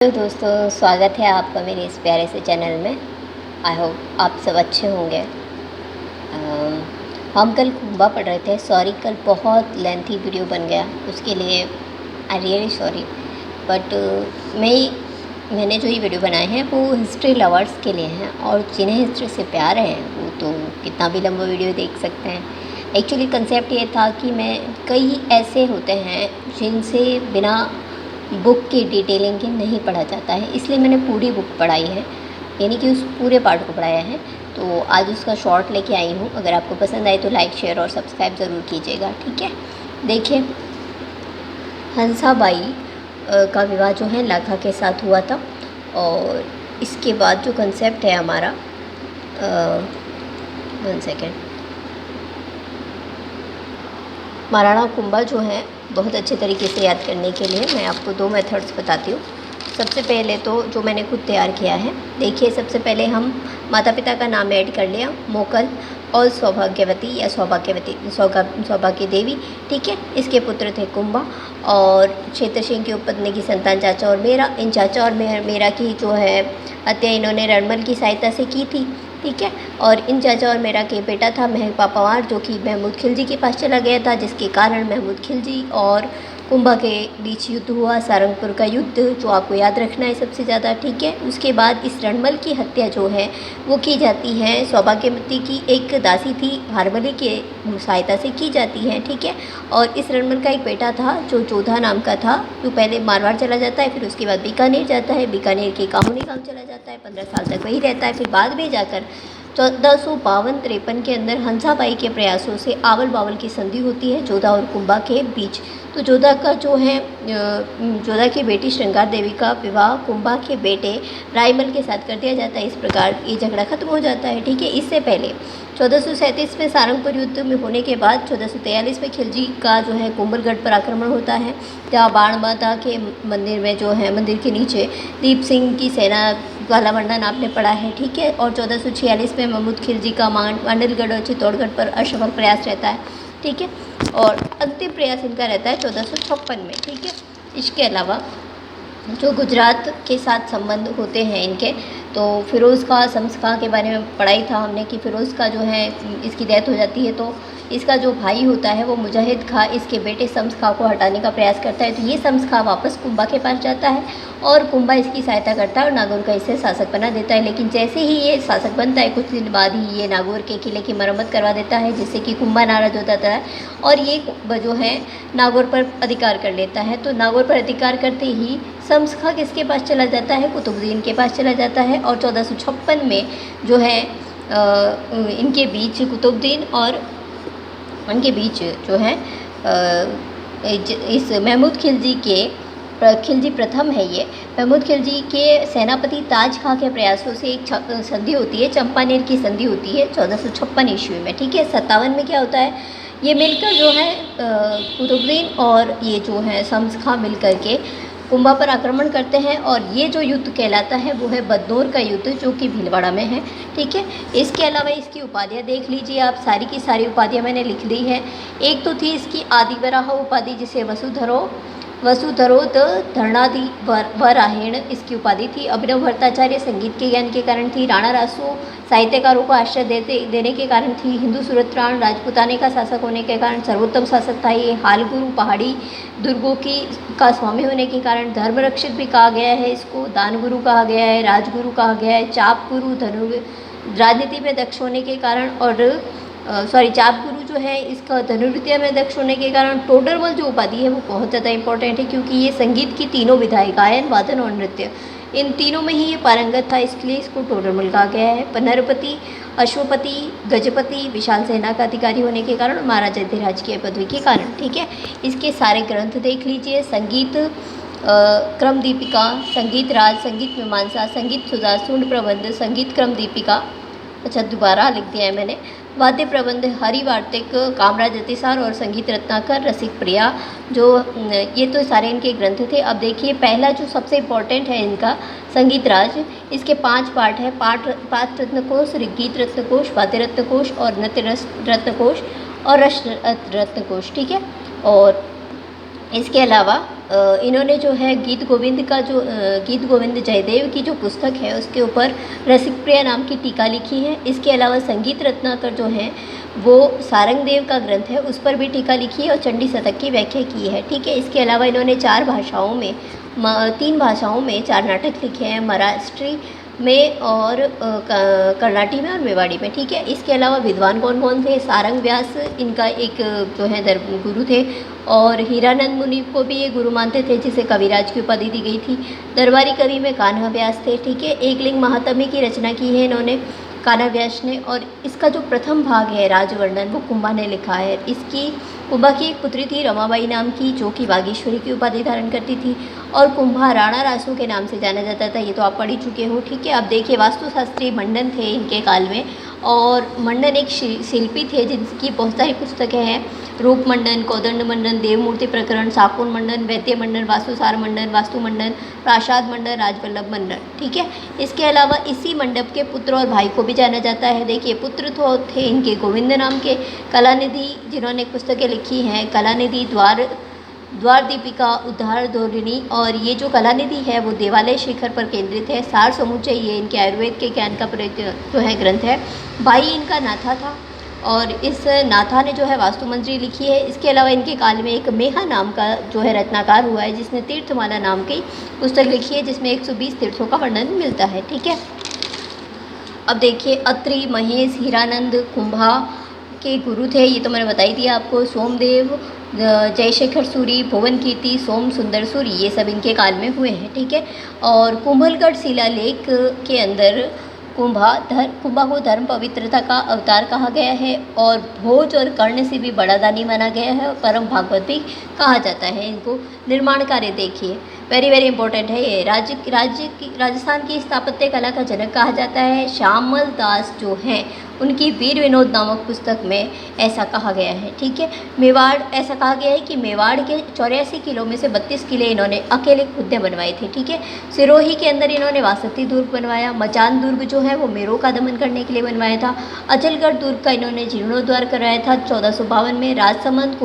Hello दोस्तों, स्वागत है आपका मेरे इस प्यारे से चैनल में। आई होप आप सब अच्छे होंगे। हम कल कुंभा पढ़ रहे थे। सॉरी, कल बहुत लेंथी वीडियो बन गया, उसके लिए आई रियली सॉरी। बट मैंने जो ये वीडियो बनाए हैं वो हिस्ट्री लवर्स के लिए हैं, और जिन्हें हिस्ट्री से प्यार है वो तो कितना भी लंबा वीडियो देख सकते हैं। एक्चुअली कंसेप्ट ये था कि मैं कई ऐसे होते हैं जिनसे बिना बुक की डिटेलिंग के नहीं पढ़ा जाता है, इसलिए मैंने पूरी बुक पढ़ाई है, यानी कि उस पूरे पार्ट को पढ़ाया है। तो आज उसका शॉर्ट लेके आई हूँ। अगर आपको पसंद आए तो लाइक, शेयर और सब्सक्राइब ज़रूर कीजिएगा, ठीक है। देखिए, हंसाबाई का विवाह जो है लाखा के साथ हुआ था, और इसके बाद जो कंसेप्ट है हमारा, 1 सेकेंड, महाराणा कुंभा जो है, बहुत अच्छे तरीके से याद करने के लिए मैं आपको 2 मेथड्स बताती हूँ। सबसे पहले तो जो मैंने खुद तैयार किया है, देखिए, सबसे पहले हम माता पिता का नाम ऐड कर लिया, मोकल और सौभाग्यवती या सौभाग्य देवी, ठीक है। इसके पुत्र थे कुंभा, और क्षेत्र सिंह की उपपत्नी की संतान चाचा और मेरा। इन चाचा और मेरा की जो है हत्या इन्होंने रणमल की सहायता से की थी, ठीक है। और इन चाचा और मेरा के बेटा था महंपा पवार, जो कि महमूद खिलजी के पास चला गया था, जिसके कारण महमूद खिलजी और कुंभा के बीच युद्ध हुआ, सारंगपुर का युद्ध, जो आपको याद रखना है सबसे ज़्यादा, ठीक है। उसके बाद इस रणमल की हत्या जो है वो की जाती है, सौभाग्यवती की एक दासी थी हारमली के सहायता से की जाती है, ठीक है। और इस रणमल का एक बेटा था जो जोधा नाम का था, जो पहले मारवाड़ चला जाता है, फिर उसके बाद बीकानेर जाता है, बीकानेर के काहुनी गाँव चला जाता है, 15 साल तक वही रहता है। फिर बाद में जाकर 1452-53 के अंदर हंसाबाई के प्रयासों से आवल बावल की संधि होती है जोधा और कुंभा के बीच। तो जोधा का जो है जोधा की बेटी श्रृंगार देवी का विवाह कुंभा के बेटे रायमल के साथ कर दिया जाता है। इस प्रकार ये झगड़ा खत्म हो जाता है, ठीक है। इससे पहले 1437 में सारंगपुर युद्ध में होने के बाद 1443 में खिलजी का जो है कुंभलगढ़ पर आक्रमण होता है, जहाँ बाण माता के मंदिर में जो है, मंदिर के नीचे दीप सिंह की सेना वाला वर्णन आपने पढ़ा है, ठीक है। और 1446 में महमूद खिलजी का मांडलगढ़ और चित्तौड़गढ़ पर असफल प्रयास रहता है, ठीक है। और अंतिम प्रयास इनका रहता है 1456 में, ठीक है। इसके अलावा जो गुजरात के साथ संबंध होते हैं इनके, तो फ़िरोज़ खां शम्स खां के बारे में पढ़ाई था हमने कि फ़िरोज़ खां जो है, इसकी डेथ हो जाती है, तो इसका जो भाई होता है वो मुजाहिद खां इसके बेटे शम्स खां को हटाने का प्रयास करता है। तो ये शम्स खां वापस कुंभा के पास जाता है, और कुंभा इसकी सहायता करता है और नागौर का इसे शासक बना देता है। लेकिन जैसे ही ये शासक बनता है, कुछ दिन बाद ही ये नागौर के किले की मरम्मत करवा देता है, जिससे कि कुंभा नाराज़ हो जाता है और ये जो है नागौर पर अधिकार कर लेता है। तो नागौर पर अधिकार करते ही शम्स खां किसके पास चला जाता है? कुतुबुद्दीन के पास चला जाता है। और 1456 में जो है इनके बीच कुतुबुद्दीन और उनके बीच जो है इस महमूद खिलजी के खिलजी प्रथम है ये, महमूद खिलजी के सेनापति ताज खां के प्रयासों से एक संधि होती है, चंपानेर की संधि होती है 1456 ईस्वी में, ठीक है। 57 में क्या होता है, ये मिलकर जो है कुतुबुद्दीन और ये जो है शम्स खां मिल कर के कुंभा पर आक्रमण करते हैं, और ये जो युद्ध कहलाता है वो है बदनौर का युद्ध, जो कि भीलवाड़ा में है, ठीक है। इसके अलावा इसकी उपाधियाँ देख लीजिए आप, सारी की सारी उपाधियाँ मैंने लिख ली है। एक तो थी इसकी आदिवराह उपाधि, जिसे वसुधरोत धरणादि वराहेण इसकी उपाधि थी। अभिनव भट्टाचार्य संगीत के ज्ञान के कारण थी। राणा रासो साहित्यकारों को आश्रय देने के कारण थी। हिंदू सुरत्राण राजपूताने का शासक होने के कारण सर्वोत्तम शासक था ये। हालगुरु पहाड़ी दुर्गों का स्वामी होने के कारण धर्मरक्षक भी कहा गया है इसको। दानगुरु कहा गया है, राजगुरु कहा गया है। चाप गुरु राजनीति में दक्ष होने के कारण, और चाप गुरु जो है इसका धनुर्विद्या में दक्ष होने के कारण। टोडरमल जो उपाधि है वो बहुत ज़्यादा इंपॉर्टेंट है, क्योंकि ये संगीत की तीनों विधाएं, गायन, वादन और नृत्य, इन तीनों में ही ये पारंगत था, इसलिए इसको टोडरमल कहा गया है। पनरपति, अश्वपति, गजपति, विशाल सेना का अधिकारी होने के कारण, महाराजा धीराज की पदवी के कारण, ठीक है। इसके सारे ग्रंथ देख लीजिए, संगीत क्रम दीपिका, संगीत राज, संगीत मीमांसा, संगीत सुधा, सूंड प्रबंध, संगीत क्रम दीपिका, अच्छा दोबारा लिख दिया है मैंने, वाद्य प्रबंध, हरिवार्तिक, कामराज अतिसार और संगीत रत्नाकर, रसिक प्रिया, जो ये तो सारे इनके ग्रंथ थे। अब देखिए, पहला जो सबसे इम्पोर्टेंट है इनका संगीत राज, इसके 5 पार्ट है, पाठ रत्नकोश, गीत रत्नकोश, वाद्य रत्नकोश और नृत्य रत्नकोश और रस रत्नकोश, ठीक है। और इसके अलावा इन्होंने जो है गीत गोविंद का जो गीत गोविंद जयदेव की जो पुस्तक है उसके ऊपर रसिकप्रिया नाम की टीका लिखी है। इसके अलावा संगीत रत्नाकर जो हैं वो सारंगदेव का ग्रंथ है उस पर भी टीका लिखी है और चंडी शतक की व्याख्या की है। ठीक है, इसके अलावा इन्होंने 3 भाषाओं में 4 नाटक लिखे हैं, महाराष्ट्री में और कर्नाटी में और मेवाड़ी में। ठीक है, इसके अलावा विद्वान कौन कौन थे? सारंग व्यास इनका एक जो है गुरु थे और हीरानंद मुनि को भी ये गुरु मानते थे जिसे कविराज की उपाधि दी गई थी। दरबारी कवि में कान्हा व्यास थे। ठीक है, एकलिंग महात्म्य की रचना की है इन्होंने कान्हा व्यास ने और इसका जो प्रथम भाग है राजवर्णन वो कुंभा ने लिखा है। इसकी कुंभा की एक पुत्री थी रमाबाई नाम की जो कि बागेश्वरी की उपाधि धारण करती थी और कुंभा राणा रासू के नाम से जाना जाता था। ये तो आप पढ़ ही चुके हो। ठीक है, अब देखिए वास्तुशास्त्री मंडन थे इनके काल में और मंडन एक शिल्पी थे जिनकी बहुत सारी पुस्तकें हैं। रूप मंडन, कोदंड मंडन, देवमूर्ति प्रकरण, शाकुन मंडन, वैद्य मंडन, वास्तुसार मंडन, वास्तु मंडन, प्रासाद मंडन, राजवल्लभ मंडन। ठीक है, इसके अलावा इसी मंडप के पुत्र और भाई को भी जाना जाता है। देखिए पुत्र तो थे इनके गोविंद नाम के, कलानिधि जिन्होंने पुस्तकें लिखी हैं, कलानिधि, द्वार दीपिका, उद्धार धोरिणी और ये जो कलानिधि है वो देवालय शिखर पर केंद्रित है। सार समुच्चय ये इनके आयुर्वेद के ज्ञान का जो है ग्रंथ है। भाई इनका नाथा था और इस नाथा ने जो है वास्तुमंजरी लिखी है। इसके अलावा इनके काल में एक मेहा नाम का जो है रत्नाकार हुआ है जिसने तीर्थमाला नाम की पुस्तक लिखी है जिसमें 120 तीर्थों का वर्णन मिलता है। ठीक है, अब देखिए अत्रि, महेश, हीरानंद कुंभा के गुरु थे, ये तो मैंने बता ही दिया आपको। सोमदेव, जयशेखर सूरी, भुवन कीर्ति, सोम सुंदर सूरी ये सब इनके काल में हुए हैं। ठीक है, और कुंभलगढ़ शिलालेख के अंदर कुंभा को धर्म पवित्रता का अवतार कहा गया है और भोज और कर्ण से भी बड़ा दानी माना गया है और परम भागवत भी कहा जाता है इनको। निर्माण कार्य देखिए, वेरी वेरी इंपॉर्टेंट है ये। राजस्थान की स्थापत्य कला का जनक कहा जाता है। श्यामल दास जो हैं उनकी वीर विनोद नामक पुस्तक में ऐसा कहा गया है। ठीक है, मेवाड़ ऐसा कहा गया है कि मेवाड़ के 84 किलों में से 32 किले इन्होंने अकेले खुद ने बनवाए थे। ठीक है, सिरोही के अंदर इन्होंने वासंती दुर्ग बनवाया। मचान दुर्ग जो है वो मेरों का दमन करने के लिए बनवाया था। अचलगढ़ दुर्ग का इन्होंने जीर्णोद्धार कराया था 1452 में। राजसमंद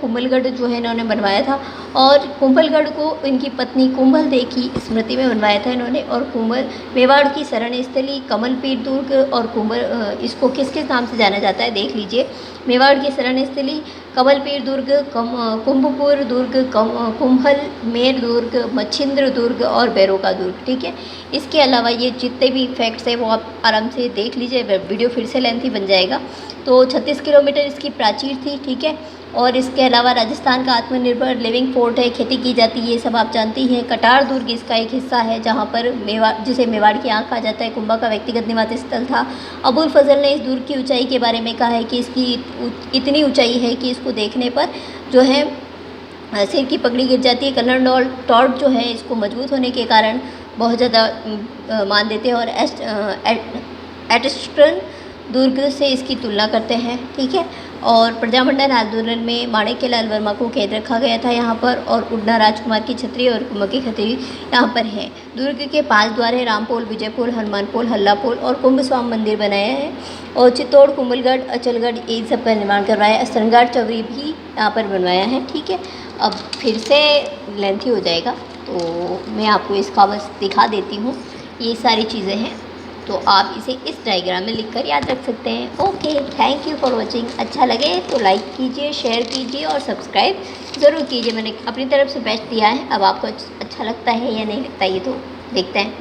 कुंभलगढ़ जो है इन्होंने बनवाया था और कुंभलगढ़ को इनकी पत्नी कुंभल देव की स्मृति में बनवाया था इन्होंने। और मेवाड़ की शरण स्थली कमलपीर दुर्ग और इसको किस किस नाम से जाना जाता है देख लीजिए। मेवाड़ की शरण स्थली कमलपीर दुर्ग, कुंभपुर दुर्ग, कुंभल मेर दुर्ग, मच्छिंद्र दुर्ग और बैरोका दुर्ग। ठीक है, इसके अलावा ये जितने भी फैक्ट्स हैं वो आप आराम से देख लीजिए, वीडियो फिर से लेंथी बन जाएगा। तो 36 किलोमीटर इसकी प्राचीर थी। ठीक है, और इसके अलावा राजस्थान का आत्मनिर्भर लिविंग फोर्ट है, खेती की जाती है, ये सब आप जानती हैं। कटार दुर्ग इसका एक हिस्सा है जहाँ पर जिसे मेवाड़ की आँख कहा जाता है, कुंभा का व्यक्तिगत निवास स्थल था। अबुल फजल ने इस दुर्ग की ऊंचाई के बारे में कहा है कि इसकी इतनी ऊंचाई है कि इसको देखने पर जो है सिर की पगड़ी गिर जाती है। कन्नड़ टॉर्च जो है इसको मजबूत होने के कारण बहुत ज़्यादा मान देते हैं और एटस्टर्न दुर्ग से इसकी तुलना करते हैं। ठीक है, और प्रजामंडल आंदोलन में माणिक्यलाल वर्मा को कैद रखा गया था यहाँ पर और उड़ना राजकुमार की छतरी और कुंभा की खतरी यहाँ पर है। दुर्ग के 5 द्वार है, रामपोल, विजयपोल, हनुमानपोल, हल्लापोल और कुंभस्वामी मंदिर बनाया है। और चित्तौड़, कुंभलगढ़, अचलगढ़ ये सब का निर्माण करवाया है। श्रृंगार चौरी भी यहाँ पर बनवाया है। ठीक है, अब फिर से लेंथी हो जाएगा तो मैं आपको इसका बस दिखा देती हूँ। ये सारी चीज़ें हैं तो आप इसे इस डायग्राम में लिखकर याद रख सकते हैं। Okay, thank you for watching. अच्छा लगे तो लाइक कीजिए, शेयर कीजिए और सब्सक्राइब ज़रूर कीजिए। मैंने अपनी तरफ से बेस्ट दिया है, अब आपको अच्छा लगता है या नहीं लगता ये तो देखते हैं।